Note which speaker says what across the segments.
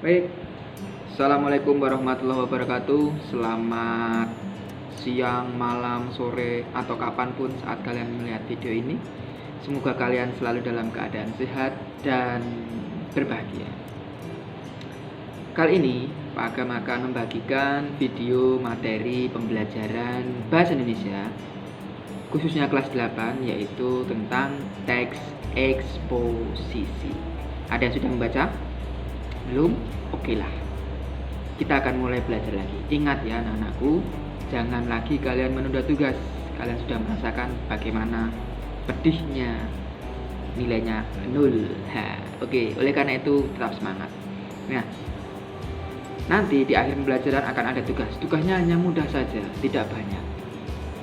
Speaker 1: Baik, Assalamualaikum warahmatullahi wabarakatuh. Selamat siang, malam, sore, atau kapanpun saat kalian melihat video ini. Semoga kalian selalu dalam keadaan sehat dan berbahagia. Kali ini, Pak Agam akan membagikan video materi pembelajaran Bahasa Indonesia, khususnya kelas 8, yaitu tentang teks eksposisi. Ada yang sudah membaca? Belum? Oke lah. Kita akan mulai belajar lagi. Ingat ya anak-anakku, jangan lagi kalian menunda tugas. Kalian sudah merasakan bagaimana pedihnya nilainya 0. Oke, oleh karena itu tetap semangat. Nah, nanti di akhir pembelajaran akan ada tugas. Tugasnya hanya mudah saja, tidak banyak.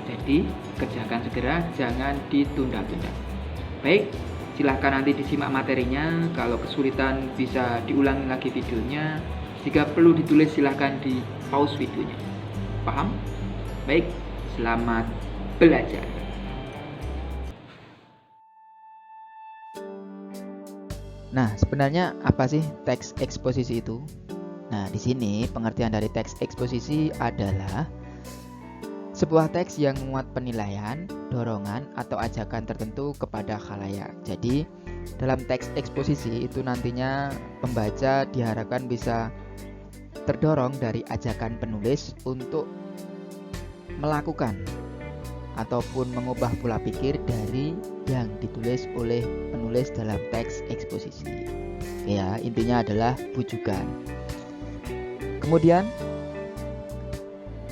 Speaker 1: Jadi, kerjakan segera, jangan ditunda-tunda. Baik, silahkan nanti disimak materinya. Kalau kesulitan bisa diulangi lagi videonya. Jika perlu ditulis silahkan di pause videonya. Paham? Baik, selamat belajar.
Speaker 2: Nah, sebenarnya apa sih teks eksposisi itu? Nah, di sini pengertian dari teks eksposisi adalah sebuah teks yang memuat penilaian, dorongan, atau ajakan tertentu kepada khalayak. Jadi, dalam teks eksposisi itu nantinya pembaca diharapkan bisa terdorong dari ajakan penulis untuk melakukan ataupun mengubah pola pikir dari yang ditulis oleh penulis dalam teks eksposisi. Ya, intinya adalah bujukan. Kemudian,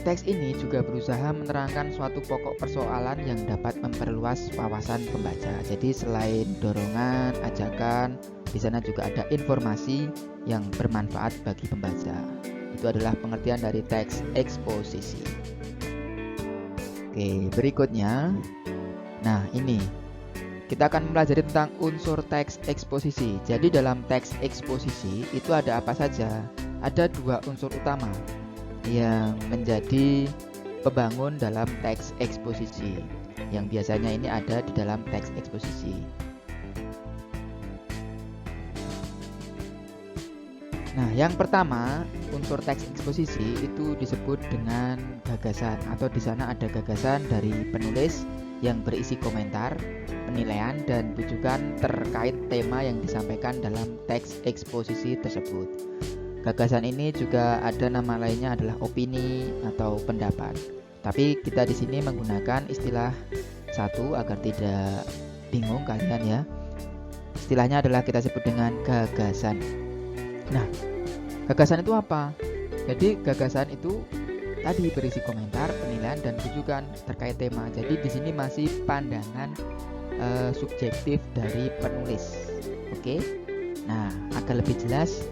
Speaker 2: teks ini juga berusaha menerangkan suatu pokok persoalan yang dapat memperluas wawasan pembaca. Jadi selain dorongan, ajakan, di sana juga ada informasi yang bermanfaat bagi pembaca. Itu adalah pengertian dari teks eksposisi. Oke, berikutnya. Nah, ini kita akan mempelajari tentang unsur teks eksposisi. Jadi dalam teks eksposisi itu ada apa saja? Ada dua unsur utama yang menjadi pembangun dalam teks eksposisi, yang biasanya ini ada di dalam teks eksposisi. Nah, yang pertama, unsur teks eksposisi itu disebut dengan gagasan, atau di sana ada gagasan dari penulis yang berisi komentar, penilaian, dan bujukan terkait tema yang disampaikan dalam teks eksposisi tersebut. Gagasan ini juga ada nama lainnya adalah opini atau pendapat. Tapi kita di sini menggunakan istilah satu agar tidak bingung kalian ya. Istilahnya adalah kita sebut dengan gagasan. Nah, gagasan itu apa? Jadi gagasan itu tadi berisi komentar, penilaian, dan bujukan terkait tema. Jadi di sini masih pandangan subjektif dari penulis. Oke. Nah, agar lebih jelas,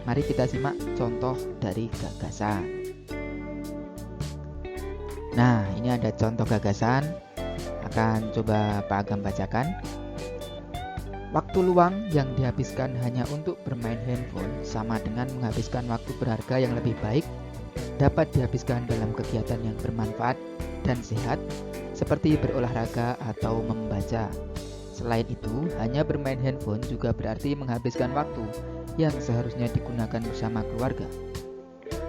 Speaker 2: mari kita simak contoh dari gagasan. Nah, ini ada contoh gagasan. Akan coba Pak Agam bacakan. Waktu luang yang dihabiskan hanya untuk bermain handphone sama dengan menghabiskan waktu berharga yang lebih baik dapat dihabiskan dalam kegiatan yang bermanfaat dan sehat seperti berolahraga atau membaca. Selain itu, hanya bermain handphone juga berarti menghabiskan waktu yang seharusnya digunakan bersama keluarga.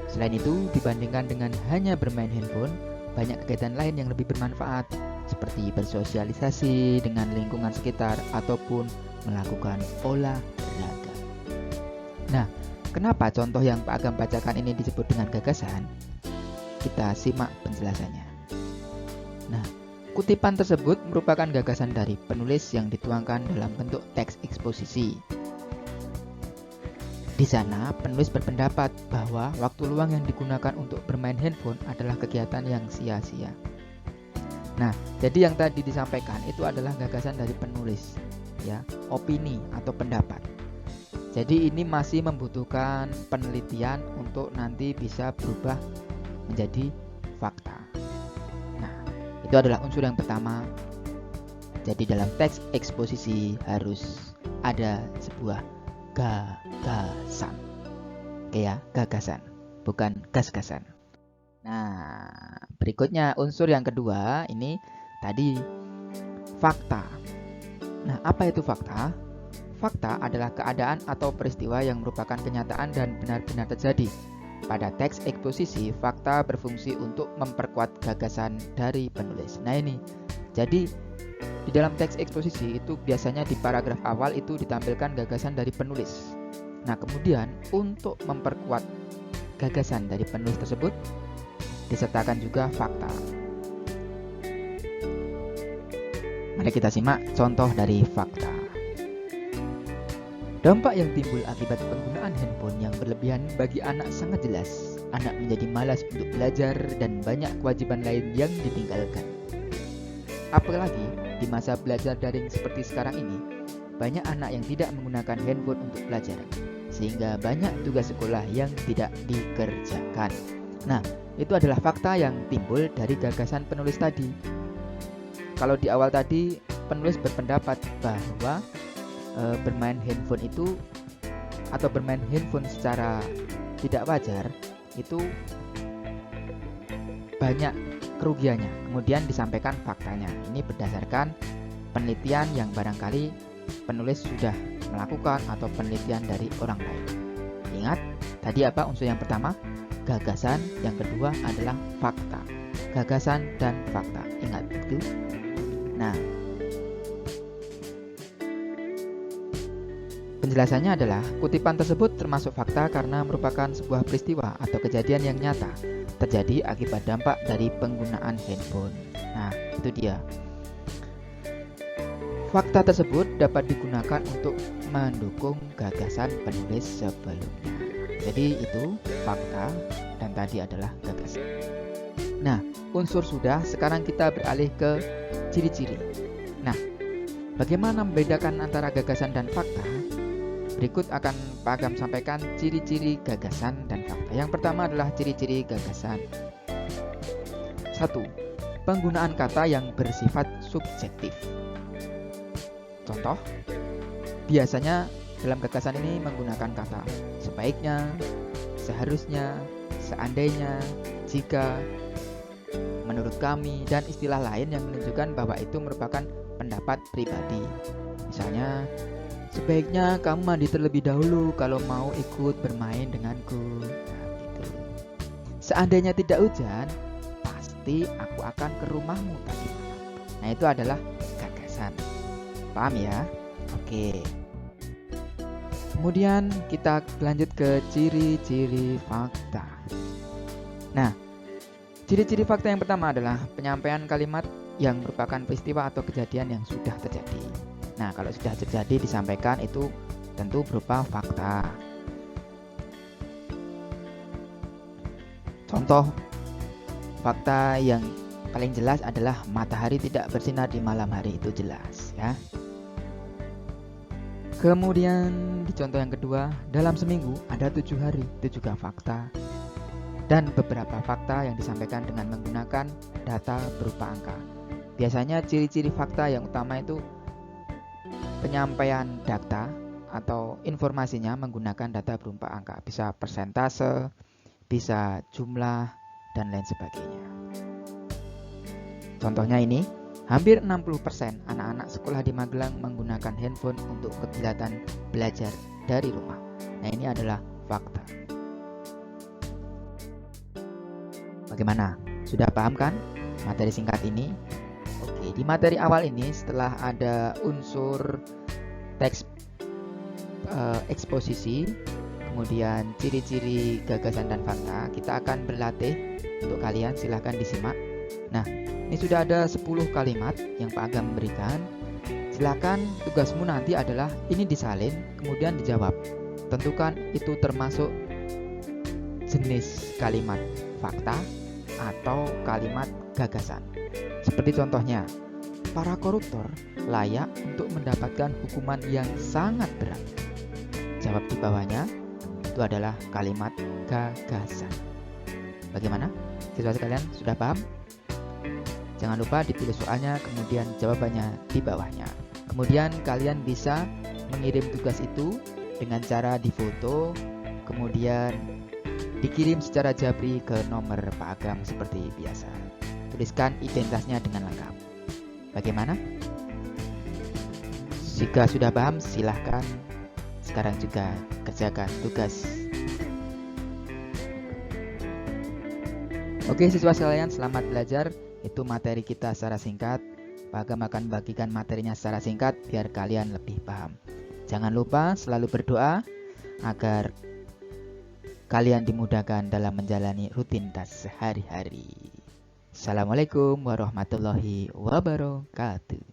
Speaker 2: Selain itu, dibandingkan dengan hanya bermain handphone, banyak kegiatan lain yang lebih bermanfaat, seperti bersosialisasi dengan lingkungan sekitar ataupun melakukan olahraga. Nah, kenapa contoh yang Pak Agam bacakan ini disebut dengan gagasan? Kita simak penjelasannya. Nah, kutipan tersebut merupakan gagasan dari penulis yang dituangkan dalam bentuk teks eksposisi. Di sana, penulis berpendapat bahwa waktu luang yang digunakan untuk bermain handphone adalah kegiatan yang sia-sia. Nah, jadi yang tadi disampaikan itu adalah gagasan dari penulis, ya, opini atau pendapat. Jadi ini masih membutuhkan penelitian untuk nanti bisa berubah menjadi fakta. Nah, itu adalah unsur yang pertama. Jadi dalam teks eksposisi harus ada sebuah gagasan. Oke ya, gagasan, bukan gas-gasan. Nah, berikutnya unsur yang kedua ini tadi fakta. Nah, apa itu fakta? Fakta adalah keadaan atau peristiwa yang merupakan kenyataan dan benar-benar terjadi. Pada teks eksposisi, fakta berfungsi untuk memperkuat gagasan dari penulis. Nah ini, jadi di dalam teks eksposisi itu biasanya di paragraf awal itu ditampilkan gagasan dari penulis. Nah kemudian untuk memperkuat gagasan dari penulis tersebut disertakan juga fakta. Mari kita simak contoh dari fakta. Dampak yang timbul akibat penggunaan handphone yang berlebihan bagi anak sangat jelas. Anak menjadi malas untuk belajar dan banyak kewajiban lain yang ditinggalkan. Apalagi di masa belajar daring seperti sekarang ini, banyak anak yang tidak menggunakan handphone untuk belajar, sehingga banyak tugas sekolah yang tidak dikerjakan. Nah, itu adalah fakta yang timbul dari gagasan penulis tadi. Kalau di awal tadi, penulis berpendapat bahwa bermain handphone itu atau bermain handphone secara tidak wajar itu banyak kerugiannya. Kemudian disampaikan faktanya. Ini berdasarkan penelitian yang barangkali penulis sudah melakukan atau penelitian dari orang lain. Ingat, tadi apa unsur yang pertama? Gagasan, yang kedua adalah fakta. Gagasan dan fakta. Ingat itu. Nah, penjelasannya adalah kutipan tersebut termasuk fakta karena merupakan sebuah peristiwa atau kejadian yang nyata terjadi akibat dampak dari penggunaan handphone. Nah, itu dia. Fakta tersebut dapat digunakan untuk mendukung gagasan penulis sebelumnya. Jadi itu fakta dan tadi adalah gagasan. Nah, unsur sudah, sekarang kita beralih ke ciri-ciri. Nah, bagaimana membedakan antara gagasan dan fakta? Berikut akan Pak Agam sampaikan ciri-ciri gagasan dan fakta. Yang pertama adalah ciri-ciri gagasan. 1. Penggunaan kata yang bersifat subjektif. Contoh, biasanya dalam gagasan ini menggunakan kata sebaiknya, seharusnya, seandainya, jika, menurut kami, dan istilah lain yang menunjukkan bahwa itu merupakan pendapat pribadi. Misalnya, sebaiknya kamu mandi terlebih dahulu kalau mau ikut bermain denganku. Nah, gitu. Seandainya tidak hujan, pasti aku akan ke rumahmu tadi malam. Nah, itu adalah gagasan. Paham ya? Oke. Kemudian kita lanjut ke ciri-ciri fakta. Nah, ciri-ciri fakta yang pertama adalah penyampaian kalimat yang merupakan peristiwa atau kejadian yang sudah terjadi. Nah, kalau sudah terjadi disampaikan itu tentu berupa fakta. Contoh fakta yang paling jelas adalah matahari tidak bersinar di malam hari, itu jelas ya. Kemudian di contoh yang kedua, dalam seminggu ada 7 hari, itu juga fakta. Dan beberapa fakta yang disampaikan dengan menggunakan data berupa angka. Biasanya ciri-ciri fakta yang utama itu penyampaian data atau informasinya menggunakan data berupa angka, bisa persentase, bisa jumlah, dan lain sebagainya. Contohnya ini, hampir 60% anak-anak sekolah di Magelang menggunakan handphone untuk kegiatan belajar dari rumah. Nah, ini adalah fakta. Bagaimana? Sudah paham kan materi singkat ini? Oke, di materi awal ini setelah ada unsur teks eksposisi, kemudian ciri-ciri gagasan dan fakta, kita akan berlatih untuk kalian, silahkan disimak. Nah, ini sudah ada 10 kalimat yang Pak Agam berikan. Silahkan tugasmu nanti adalah ini disalin, kemudian dijawab. Tentukan itu termasuk jenis kalimat fakta atau kalimat gagasan. Seperti contohnya, para koruptor layak untuk mendapatkan hukuman yang sangat berat. Jawab di bawahnya, itu adalah kalimat gagasan. Bagaimana? Siswa sekalian sudah paham? Jangan lupa ditulis soalnya, kemudian jawabannya di bawahnya. Kemudian kalian bisa mengirim tugas itu dengan cara difoto, kemudian dikirim secara japri ke nomor Pak Agam seperti biasa. Tuliskan identitasnya dengan lengkap. Bagaimana? Jika sudah paham, silahkan sekarang juga kerjakan tugas. Oke siswa sekalian, selamat belajar. Itu materi kita secara singkat. Pak Agam akan bagikan materinya secara singkat biar kalian lebih paham. Jangan lupa selalu berdoa agar kalian dimudahkan dalam menjalani rutinitas sehari-hari. Assalamualaikum warahmatullahi wabarakatuh.